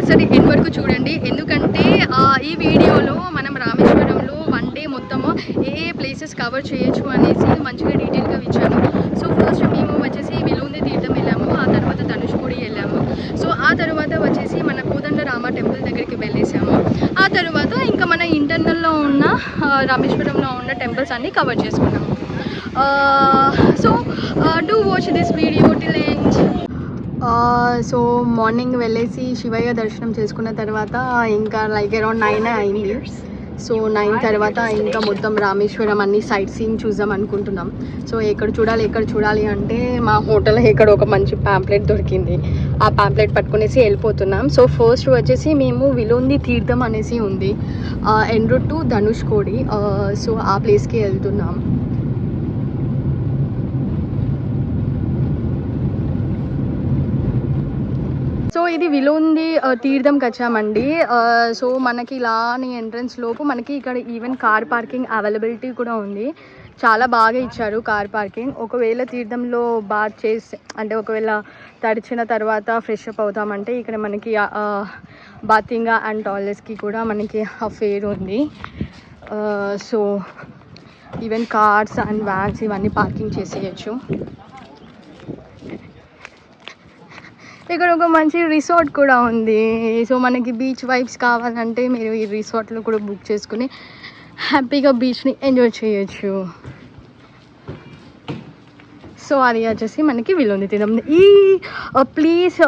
ఒకసారి ఎండ్ వరకు చూడండి. ఎందుకంటే ఈ వీడియోలో మనం రామేశ్వరంలో 1 డే మొత్తము ఏ ప్లేసెస్ కవర్ చేయొచ్చు అనేసి మంచిగా డీటెయిల్గా ఇచ్చాను. సో ఫస్ట్ మేము వచ్చేసి విలుంది తీర్థం వెళ్ళాము, ఆ తర్వాత ధనుష్కోడి వెళ్ళాము. సో ఆ తర్వాత వచ్చేసి మన కోదండరామ టెంపుల్ దగ్గరికి వెళ్ళేసాము. ఆ తర్వాత ఇంకా మన ఇంటర్నల్లో ఉన్న రామేశ్వరంలో ఉన్న టెంపుల్స్ అన్నీ కవర్ చేసుకున్నాము. So do watch this video till end. So morning వెళ్ళేసి శివయ్య దర్శనం చేసుకున్న తర్వాత ఇంకా లైక్ అరౌండ్ 9 అయింది. సో 9 తర్వాత ఇంకా మొత్తం రామేశ్వరం అన్ని సైట్ సీయింగ్ చూద్దాం అనుకుంటున్నాం. సో ఎక్కడ చూడాలి అంటే మా హోటల్లో ఇక్కడ ఒక మంచి ప్యాంప్లెట్ దొరికింది. ఆ ప్యాంప్లెట్ పట్టుకునేసి వెళ్ళిపోతున్నాం. సో ఫస్ట్ వచ్చేసి మేము విలుంది తీర్థం అనేసి ఉంది ఎన్ రూట్ టు ధనుష్కోడి. సో ఆ ప్లేస్కి వెళ్తున్నాం. సో ఇది విలుంది తీర్థంకి వచ్చామండి. సో మనకి ఇలాని ఎంట్రన్స్ లోపు మనకి ఇక్కడ ఈవెన్ కార్ పార్కింగ్ అవైలబిలిటీ కూడా ఉంది. చాలా బాగా ఇచ్చారు కార్ పార్కింగ్. ఒకవేళ తీర్థంలో బాత్ చేసి అంటే ఒకవేళ తడిచిన తర్వాత ఫ్రెష్ అప్ అవుతామంటే ఇక్కడ మనకి బాతింగ్ అండ్ టాయిలెట్స్కి కూడా మనకి ఫేర్ ఉంది. So even cars and vans ఇవన్నీ పార్కింగ్ చేసేయచ్చు. ఇక్కడ ఒక మంచి రిసార్ట్ కూడా ఉంది. సో మనకి బీచ్ వైబ్స్ కావాలంటే మీరు ఈ రిసార్ట్లో కూడా బుక్ చేసుకుని హ్యాపీగా బీచ్ని ఎంజాయ్ చేయొచ్చు. సో అది వచ్చేసి మనకి విలుంది తీర్థం. ఈ ప్లేస్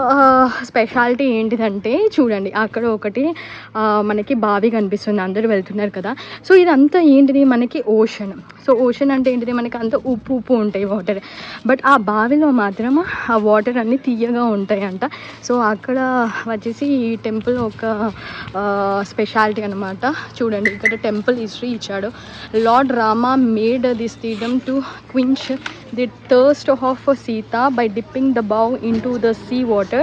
స్పెషాలిటీ ఏంటిదంటే చూడండి, అక్కడ ఒకటి మనకి బావి కనిపిస్తుంది, అందరూ వెళ్తున్నారు కదా. సో ఇదంతా ఏంటిది మనకి ఓషన్. సో ఓషన్ అంటే ఏంటిది మనకి అంత ఉప్పు ఉంటాయి వాటర్, బట్ ఆ బావిలో మాత్రం ఆ వాటర్ అన్నీ తీయగా ఉంటాయంట. సో అక్కడ వచ్చేసి ఈ టెంపుల్ ఒక స్పెషాలిటీ అనమాట. చూడండి ఇక్కడ టెంపుల్ హిస్టరీ ఇచ్చాడు. Lord Rama made this theertham to quench the thirst of Sita by dipping the bow into the sea water.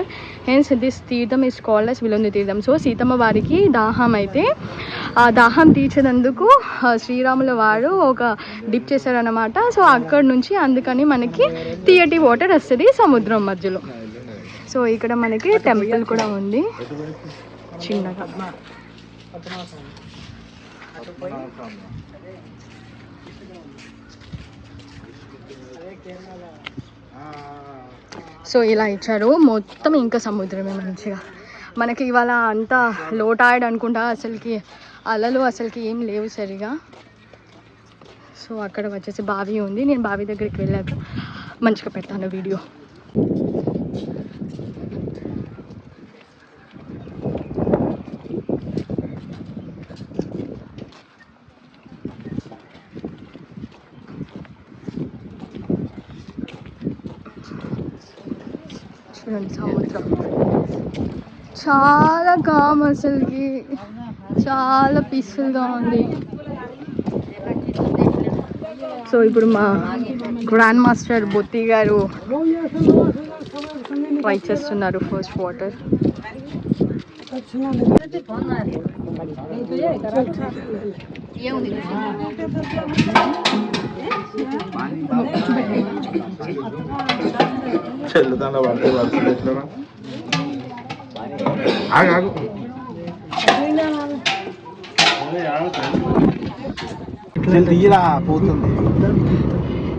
Hence this తీర్థం is called as విలుంది తీర్థం. సో సీతమ్మ వారికి దాహం అయితే ఆ దాహం తీర్చేందుకు శ్రీరాముల వారు ఒక డిప్ చేశారనమాట. సో అక్కడ నుంచి అందుకని మనకి తీయటి వాటర్ వస్తుంది సముద్రం మధ్యలో. సో ఇక్కడ మనకి టెంపుల్ కూడా ఉంది చిన్నగా. సో ఇలా ఇచ్చారు మొత్తం, ఇంకా సముద్రమే మంచిగా. మనకి ఇవాళ అంతా లో టైడ్ అనుకుంటా, అసలుకి అలలు అసలుకి ఏం లేవు సరిగా. సో అక్కడ వచ్చేసి బావి ఉంది. నేను బావి దగ్గరికి వెళ్ళాక మంచిగా పెడతాను వీడియో. చూడండి సముద్రం చాలా కామ్, అసలుకి చాలా పీస్ఫుల్గా ఉంది. సో ఇప్పుడు మా గ్రాండ్ మాస్టర్ బొత్తి గారు ట్రై చేస్తున్నారు first water.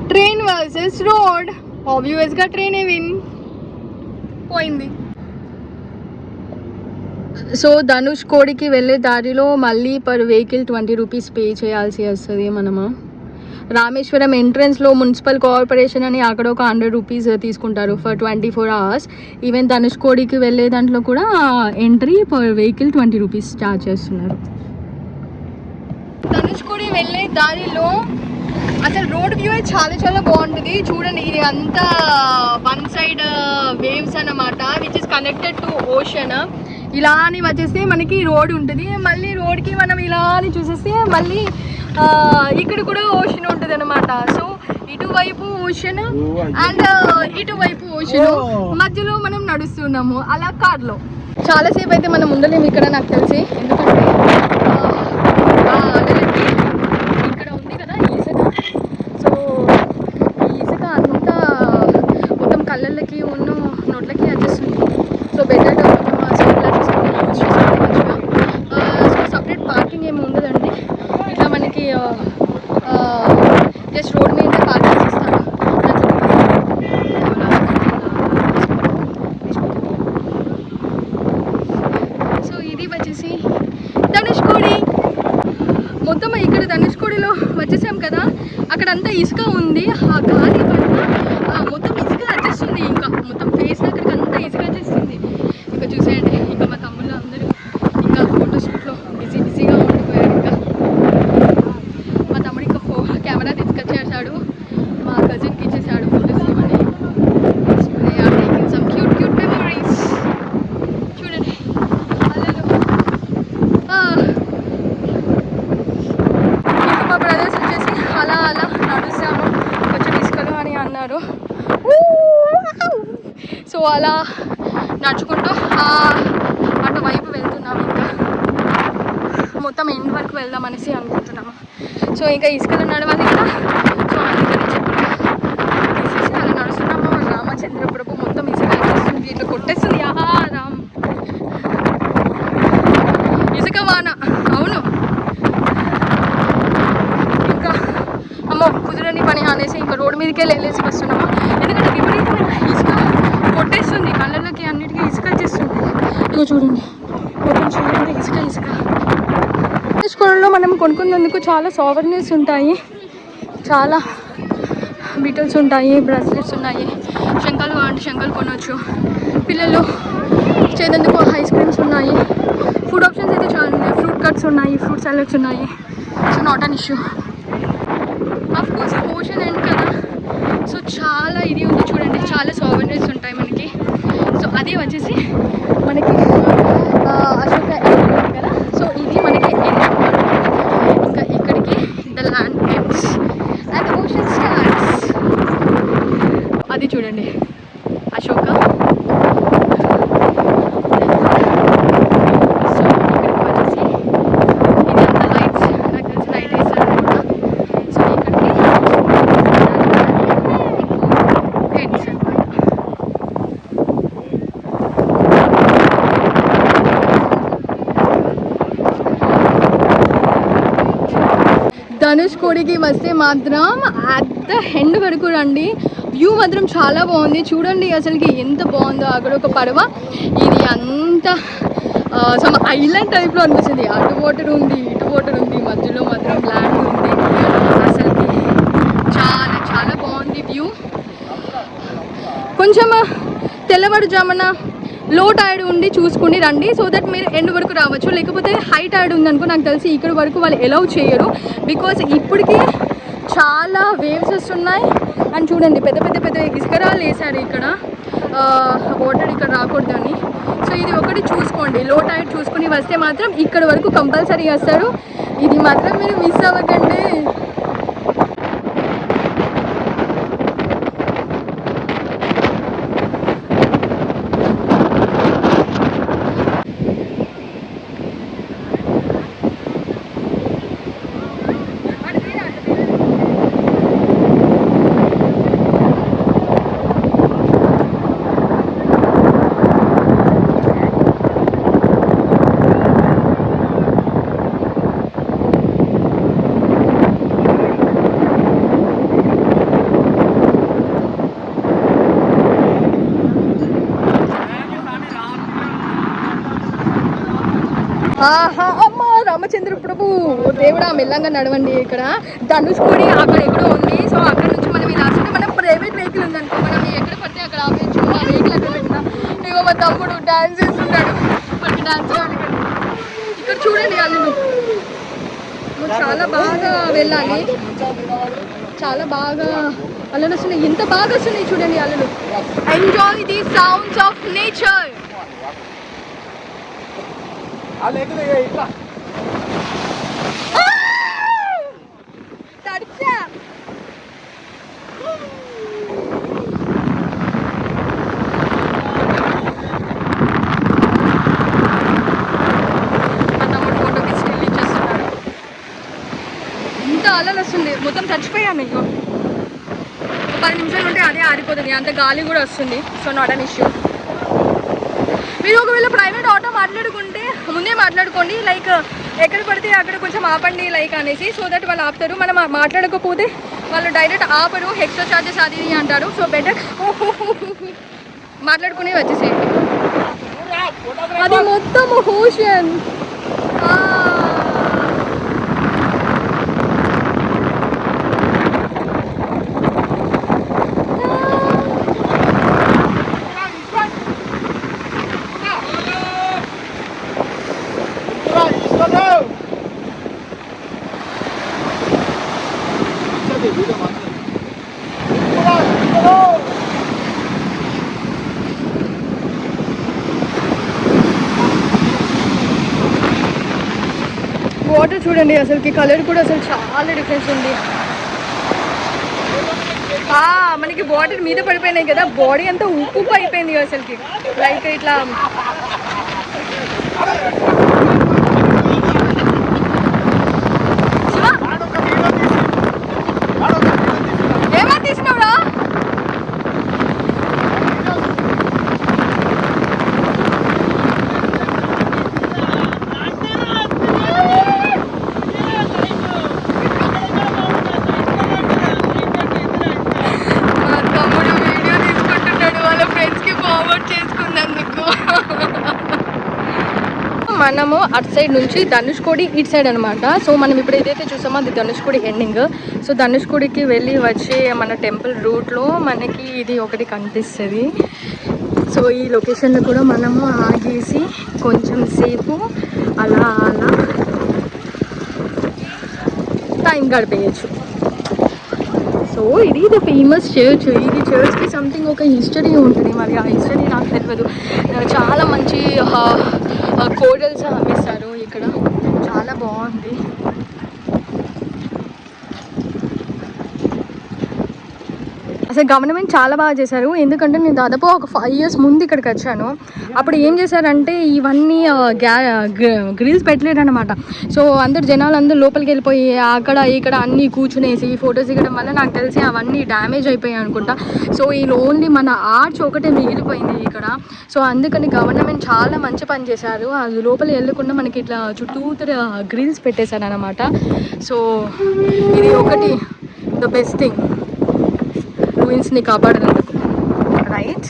Train versus road, obvious గా ట్రైన్ విన్ పోయింది. సో ధనుష్కోడికి వెళ్ళే దారిలో మళ్ళీ పర్ వెహికల్ 20 రూపీస్ పే చేయాల్సి వస్తుంది మనము. రామేశ్వరం ఎంట్రన్స్లో మున్సిపల్ కార్పొరేషన్ అని అక్కడ ఒక 100 రూపీస్ తీసుకుంటారు ఫర్ 24 hours. ఈవెన్ ధనుష్కోడికి వెళ్ళే దాంట్లో కూడా entry per vehicle 20 rupees charge చేస్తున్నారు. ధనుష్కోడి వెళ్ళే దారిలో అసలు రోడ్ వ్యూ చాలా చాలా బాగుంటుంది. చూడండి ఇది అంతా వన్ సైడ్ వేవ్స్ అన్నమాట, which is connected to ocean. ఇలా అని వచ్చేస్తే మనకి రోడ్ ఉంటుంది, మళ్ళీ రోడ్కి మనం ఇలా అని చూసేస్తే మళ్ళీ ఇక్కడ కూడా ఓషన్ ఉంటుంది అనమాట. సో ఇటువైపు ఓషన్ అండ్ ఇటువైపు ఓషన్, మధ్యలో మనం నడుస్తున్నాము అలా కార్లో. చాలాసేపు అయితే మనం ఉండలేము ఇక్కడ నాకు తెలిసి, ఎందుకంటే ఇక్కడ ఉంది కదా ఇసుక. సో ఈ ఇసుక అంతా మొత్తం కళ్ళకి ఉన్న నోట్లకి వచ్చేస్తుంది. సో బెటర్ మనం సన్ గ్లాసెస్ ఇసుక ఉంది, ఆ గాలి పట్ల మొత్తం ఇసుక వచ్చేస్తుంది, ఇంకా మొత్తం ఫేస్ దగ్గరికి అంతా ఇసుక వచ్చేస్తుంది. ఇంకా చూసేయండి, ఇంకా మా తమ్ముళ్ళు అందరూ ఇంకా ఫోటోషూట్లో బిజీగా ఉండిపోయారు. ఇంకా మా తమ్ముడు ఇంకా కెమెరా తీసుకొచ్చేసాడు, మా కజిన్కి ఇచ్చేసాడు ఫోటోస్ ఇవ్వని. Some cute memories. చూడండి అల్లలు. ఇంకా మా బ్రదర్స్ వచ్చేసి అలా నడుస్తాము, కొంచెం ఇసుకలు అని అన్నారు. సో అలా నడుచుకుంటూ అటువైపు వెళ్తున్నాము. ఇంకా మొత్తం ఎండ్ వరకు వెళ్దాం అనేసి అనుకుంటున్నాము. సో ఇంకా ఇసుకలు నడవాలి కదా, సో అందుకని చెప్పి తీసేసి అలా నడుస్తున్నాము. రామచంద్ర ప్రభు మొత్తం ఇసుక వచ్చేస్తుంది, ఇట్లా కొట్టేస్తుంది. రామ్ ఇసుక వాన. అవును, ఇంకా అమ్మో కుదరని పని అనేసి ఇంకా రోడ్డు మీదకే వెళ్ళేసి వస్తున్నాము. ఎందుకంటే విపరీతమైన ఇసుక కొట్టేస్తుంది, కళ్ళకి అన్నిటికీ ఇసుక వచ్చేస్తుంది. ఇక చూడండి మొత్తం చూడండి ఇసుక. స్కూల్లో మనం కొనుక్కున్నందుకు చాలా సోవర్నీస్ ఉంటాయి, చాలా బీటల్స్ ఉంటాయి, బ్రాస్లెట్స్ ఉన్నాయి, శంఖాలు అంటే శంఖాలు కొనవచ్చు. పిల్లలు చేసేందుకు ఐస్ క్రీమ్స్ ఉన్నాయి, ఫుడ్ ఆప్షన్స్ అయితే చాలా ఉన్నాయి, ఫ్రూట్ కట్స్ ఉన్నాయి, ఫ్రూట్ సలాడ్స్ ఉన్నాయి. So not an issue. Of course ocean end కదా, సో చాలా ఇది ఉంది చూడండి, చాలా సోవర్నీస్ ఉంటాయి మనకి. సో అది వచ్చేసి మనకి అశోక ఎండ్ కదా, సో ఇది మనకి ఎండ్. ఇంకా ఇక్కడికి the land ends and ocean starts. అది చూడండి అశోక. సో ఇక్కడికి వచ్చేసి ఇదంతా లైట్స్, నాకు తెలిసి లైట్ వేస్తారు కూడా. సో ఇక్కడికి ఎండ్స్ అనమాట. ధనుష్కోడికి వస్తే మాత్రం అట్ ద ఎండ్ వరకు రండి, వ్యూ మాత్రం చాలా బాగుంది. చూడండి అసలుకి ఎంత బాగుందో. అక్కడ ఒక పడవ, ఇది అంతా సమ్ ఐలాండ్ టైప్లో అనిపిస్తుంది. అటు వాటర్ ఉంది, ఇటు వాటర్ ఉంది, మధ్యలో మాత్రం ల్యాండ్ ఉంది. అసలుకి చాలా చాలా బాగుంది వ్యూ. కొంచెం తెల్లవారుజామున లో టైడ్ ఉండి చూసుకుని రండి, సో దట్ మీరు ఎండ్ వరకు రావచ్చు. లేకపోతే హై టైడ్ ఉందనుకో, నాకు తెలిసి ఇక్కడ వరకు వాళ్ళు అలౌ చేయరు, బికాజ్ ఇప్పటికీ చాలా వేవ్స్ వస్తున్నాయి. అండ్ చూడండి పెద్ద ఇసుకరాలు వేశారు ఇక్కడ, వాటర్ ఇక్కడ రాకూడదని. సో ఇది ఒకటి చూసుకోండి, లో టైడ్ చూసుకుని వస్తే మాత్రం ఇక్కడ వరకు కంపల్సరీ వస్తారు. ఇది మాత్రం మీరు మిస్ అవ్వకండి. అమ్మ రామచంద్ర ప్రభు దేవుడా, మెల్లంగా నడవండి. ఇక్కడ ధనుష్కోడి అక్కడ ఎక్కడో ఉంది. సో అక్కడ నుంచి మనం ఇలా వస్తుంటే, మన ప్రైవేట్ వెహికల్ ఉందనుకో, మనం ఎక్కడ పడితే అక్కడ ఆపేయచ్చు. ఆ వెహికల్ అక్కడ పెట్టినా ఇగో మా తమ్ముడు డాన్స్ చేస్తున్నాడు, మనకి డాన్స్ చేయాలి. ఇక్కడ చూడండి అల్లులు చాలా బాగా వెళ్ళాలి, చాలా బాగా అల్లలు వస్తున్నాయి, ఎంత బాగా వస్తున్నాయి చూడండి అల్లులు. Enjoy the sounds of nature. ఎంత అలలు వస్తుంది, మొత్తం చచ్చిపోయాము. ఇంకో 10 నిమిషాలు ఉంటే అదే ఆరిపోతుంది, అంత గాలి కూడా వస్తుంది. So not an issue. మీరు ఒకవేళ ప్రైవేట్ ఆటో మాట్లాడుకుంటే ముందే మాట్లాడుకోండి, లైక్ ఎక్కడ పడితే అక్కడ కొంచెం ఆపండి లైక్ అనేసి, సో దట్ వాళ్ళు ఆపుతారు. మనం మాట్లాడకపోతే వాళ్ళు డైరెక్ట్ ఆపరు, ఎక్స్ట్రా ఛార్జెస్ అది ఇది అంటారు. సో బెటర్ మాట్లాడుకునే వచ్చేసేయండి. అది మొత్తం ఓషన్. చూడండి, అసలుకి కలర్ కూడా అసలు చాలా డిఫరెన్స్ ఉంది. మనకి బాడీ మీద పడిపోయినాయి కదా, బాడీ అంతా ఉప్పు అయిపోయింది అసలుకి. లైక్ ఇట్లా ఏమో తీసినావురా. మనము అటు సైడ్ నుంచి ధనుష్కోడి ఇటు సైడ్ అనమాట. సో మనం ఇప్పుడు ఏదైతే చూసామో అది ధనుష్కోడి ఎండింగ్. సో ధనుష్కోడికి వెళ్ళి వచ్చే మన టెంపుల్ రూట్లో మనకి ఇది ఒకటి కనిపిస్తుంది. సో ఈ లొకేషన్లో కూడా మనము ఆగేసి కొంచెం సేపు అలా అలా టైం గడిపేయచ్చు. సో ఇది ద ఫేమస్ చర్చ్. ఇది చర్చ్కి సంథింగ్ ఒక హిస్టరీ ఉంటుంది, మరి ఆ హిస్టరీ నాకు తెలియదు. చాలా మంచి కోడల్స్ అమ్మిస్తారు ఇక్కడ, చాలా బాగుంది. అసలు గవర్నమెంట్ చాలా బాగా చేశారు. ఎందుకంటే నేను దాదాపు ఒక 5 years ముందు ఇక్కడికి వచ్చాను. అప్పుడు ఏం చేశారంటే ఇవన్నీ గ్రిల్స్ పెట్టలేరు అనమాట. సో జనాలు అందరూ లోపలికి వెళ్ళిపోయి అక్కడ ఇక్కడ అన్నీ కూర్చునేసి ఫొటోస్ దిగడం వల్ల నాకు తెలిసి అవన్నీ డ్యామేజ్ అయిపోయాయి అనుకుంటా. సో ఈ ఓన్లీ మన ఆర్చ్ ఒకటే మిగిలిపోయింది ఇక్కడ. సో అందుకని గవర్నమెంట్ చాలా మంచి పని చేశారు. అది లోపల వెళ్ళకుండా మనకి ఇట్లా చుట్టూతర గ్రిల్స్ పెట్టేశారు అనమాట. సో ఇది ఒకటి ద బెస్ట్ థింగ్ రూయిన్స్ని కాపాడేందుకు, రైట్.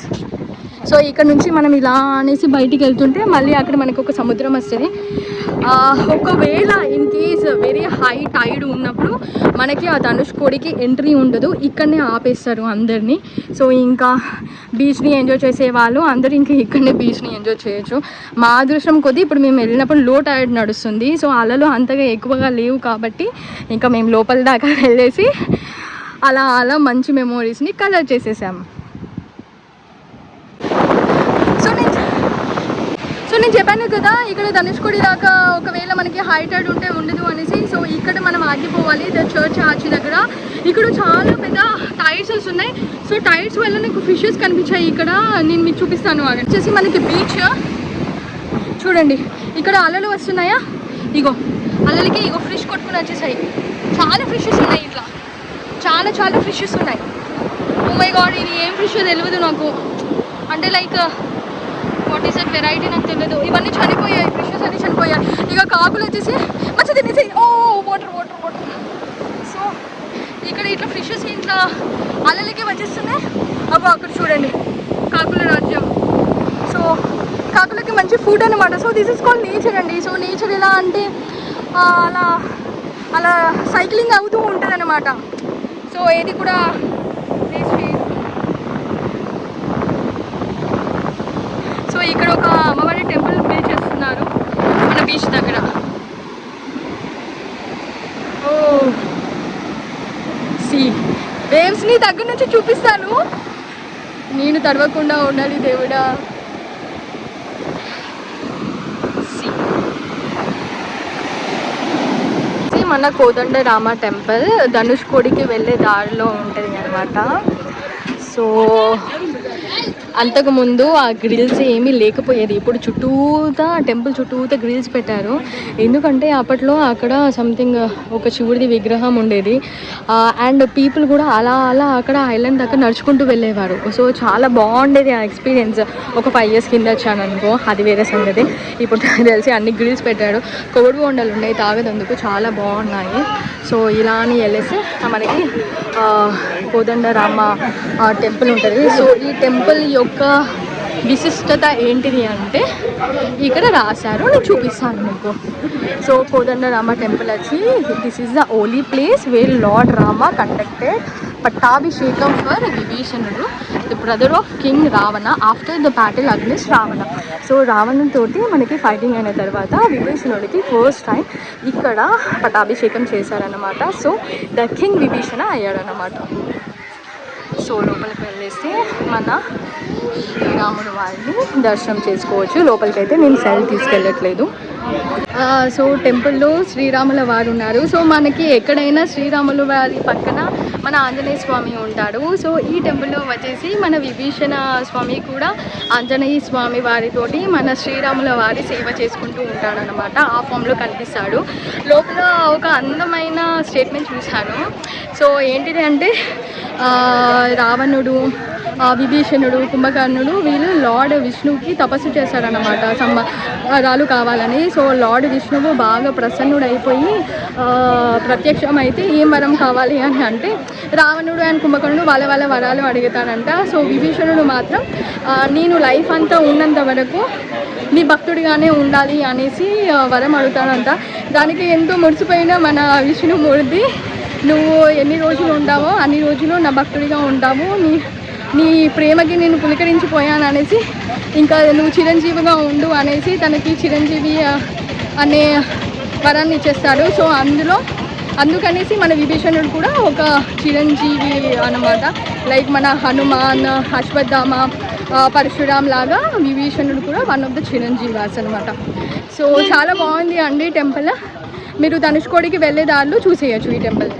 సో ఇక్కడ నుంచి మనం ఇలా అనేసి బయటికి వెళ్తుంటే మళ్ళీ అక్కడ మనకు ఒక సముద్రం వస్తుంది. ఒకవేళ in case very high tide ఉన్నప్పుడు మనకి ఆ ధనుష్కోడికి ఎంట్రీ ఉండదు, ఇక్కడనే ఆపేస్తారు అందరినీ. సో ఇంకా బీచ్ని ఎంజాయ్ చేసే వాళ్ళు అందరూ ఇంకా ఇక్కడనే బీచ్ని ఎంజాయ్ చేయొచ్చు. మా అదృష్టం కొద్దీ ఇప్పుడు మేము వెళ్ళినప్పుడు లో టైడ్ నడుస్తుంది. సో అలలు అంతగా ఎక్కువగా లేవు కాబట్టి ఇంకా మేము లోపల దాకా వెళ్ళేసి అలా అలా మంచి మెమోరీస్ని కలర్ చేసేసాము. సో నేను చెప్పాను కదా ఇక్కడ ధనుష్కోడి దాకా ఒకవేళ మనకి హై టైడ్ ఉంటే ఉండదు అనేసి. సో ఇక్కడ మనం ఆగిపోవాలి ద చర్చ్ ఆర్చ్ దగ్గర. ఇక్కడ చాలా పెద్ద టైడ్స్ ఉన్నాయి. సో టైడ్స్ వల్ల నీకు ఫిషెస్ కనిపించాయి ఇక్కడ, నేను మీకు చూపిస్తాను. వచ్చేసి మనకి బీచ్ చూడండి, ఇక్కడ అలలు వస్తున్నాయా, ఇగో అలలకి ఇగో ఫిష్ కొట్టుకుని వచ్చేసాయి. చాలా ఫిషెస్ ఉన్నాయి ఇట్లా, చాలా చాలా ఫిషెస్ ఉన్నాయి. ఓ మై గాడ్, ఇది ఏం ఫిష్ తెలియదు నాకు, అంటే like what is that variety నాకు తెలియదు. ఇవన్నీ చనిపోయాయి, ఫిషెస్ అన్నీ చనిపోయాయి. ఇక కాకులు వచ్చేసి మంచి తినేసి ఓ వాటర్ వాటర్ వాటర్. సో ఇక్కడ ఇట్లా ఫిషెస్ ఇట్లా అలలకి వచ్చేస్తున్నాయి. అబ్బో అక్కడ చూడండి కాకుల రాజ్యం. సో కాకులకి మంచి ఫుడ్ అనమాట. So this is called nature అండి. సో నేచర్ ఎలా అంటే అలా అలా సైక్లింగ్ అవుతూ ఉంటుంది అనమాట. సో ఏది కూడా సో ఇక్కడ ఒక అమ్మవారి టెంపుల్ బిల్డ్ చేస్తున్నారు మన బీచ్ దగ్గర. ఓ సి వేవ్స్ని దగ్గర నుంచి చూపిస్తాను, నేను తడవకుండా ఉండాలి దేవుడా. మన కోదండరామ టెంపుల్ ధనుష్కోడికి వెళ్ళే దారిలో ఉంటుంది అనమాట. సో అంతకుముందు ఆ గ్రిల్స్ ఏమీ లేకపోయేది, ఇప్పుడు చుట్టూతా టెంపుల్ చుట్టూతా గ్రిల్స్ పెట్టారు. ఎందుకంటే అప్పట్లో అక్కడ సంథింగ్ ఒక శివుడిది విగ్రహం ఉండేది. అండ్ పీపుల్ కూడా అలా అలా అక్కడ ఐలాండ్ దాకా నడుచుకుంటూ వెళ్ళేవారు. సో చాలా బాగుండేది ఆ ఎక్స్పీరియన్స్. ఒక 5 years కింద వచ్చాను అనుకో, అది వేరే సంగతి. ఇప్పుడు తెలిసి అన్ని గ్రిల్స్ పెట్టాడు. కొబ్బరి బొండాలు ఉన్నాయి తాగేందుకు, చాలా బాగున్నాయి. సో ఇలా అని వెళ్ళేసి మనకి కోదండరామ టెంపుల్ ఉంటుంది. సో ఈ టెంపుల్ యొక్క విశిష్టత ఏంటిది అంటే ఇక్కడ రాశారు, నేను చూపిస్తాను మీకు. సో కోదండరామ టెంపుల్ వచ్చి this is the only place where Lord Rama conducted pattabhishekam for విభీషణుడు, the brother of king Ravana after the battle against Ravana. So రావణుతోటి మనకి ఫైటింగ్ అయిన తర్వాత విభీషణుడికి ఫస్ట్ టైం ఇక్కడ పట్టాభిషేకం చేశారనమాట. సో ద కింగ్ విభీషణ అయ్యాడనమాట. సో లోపలికి వెళ్ళేస్తే మన శ్రీరాముడు వారిని దర్శనం చేసుకోవచ్చు. లోపలికి అయితే నేను సెల్ తీసుకెళ్ళట్లేదు. సో టెంపుల్లో శ్రీరాముల వారు ఉన్నారు. సో మనకి ఎక్కడైనా శ్రీరాముల వారి పక్కన మన ఆంజనేయ స్వామి ఉంటాడు. సో ఈ టెంపుల్లో వచ్చేసి మన విభీషణ స్వామి కూడా ఆంజనేయ స్వామి వారితోటి మన శ్రీరాముల వారి సేవ చేసుకుంటూ ఉంటాడు అనమాట. ఆ ఫామ్లో కనిపిస్తాడు. లోపల ఒక అందమైన స్టేట్మెంట్ చూశాను. సో ఏంటిది అంటే రావణుడు, విభీషణుడు, కుంభకర్ణుడు వీళ్ళు లార్డ్ విష్ణువుకి తపస్సు చేశారన్నమాట వరాలు కావాలని. సో లార్డ్ విష్ణువు బాగా ప్రసన్నుడైపోయి ప్రత్యక్షమైతే ఏం వరం కావాలి అని అంటే రావణుడు అండ్ కుంభకర్ణుడు వాళ్ళ వరాలు అడుగుతాడంట. సో విభీషణుడు మాత్రం నేను లైఫ్ అంతా ఉన్నంత వరకు నీ భక్తుడిగానే ఉండాలి అనేసి వరం అడుగుతాడంట. దానికి ఎంతో మురిసిపోయిన మన విష్ణుమూర్తి, నువ్వు ఎన్ని రోజులు ఉంటావో అన్ని రోజులు నా భక్తుడిగా ఉంటావు, నీ ప్రేమకి నేను పులకరించిపోయాను అనేసి, ఇంకా నువ్వు చిరంజీవిగా ఉండు అనేసి తనకి చిరంజీవి అనే వరాన్ని ఇచ్చేస్తాడు. సో అందుకనేసి మన విభీషణుడు కూడా ఒక చిరంజీవి అన్నమాట. లైక్ మన హనుమాన్, అశ్వత్థామ, పరశురామ్ లాగా విభీషణుడు కూడా వన్ ఆఫ్ ద చిరంజీవాస్ అనమాట. సో చాలా బాగుంది అండి టెంపుల్. మీరు ధనుష్కోడికి వెళ్ళే దారిలో చూసేయచ్చు ఈ టెంపుల్.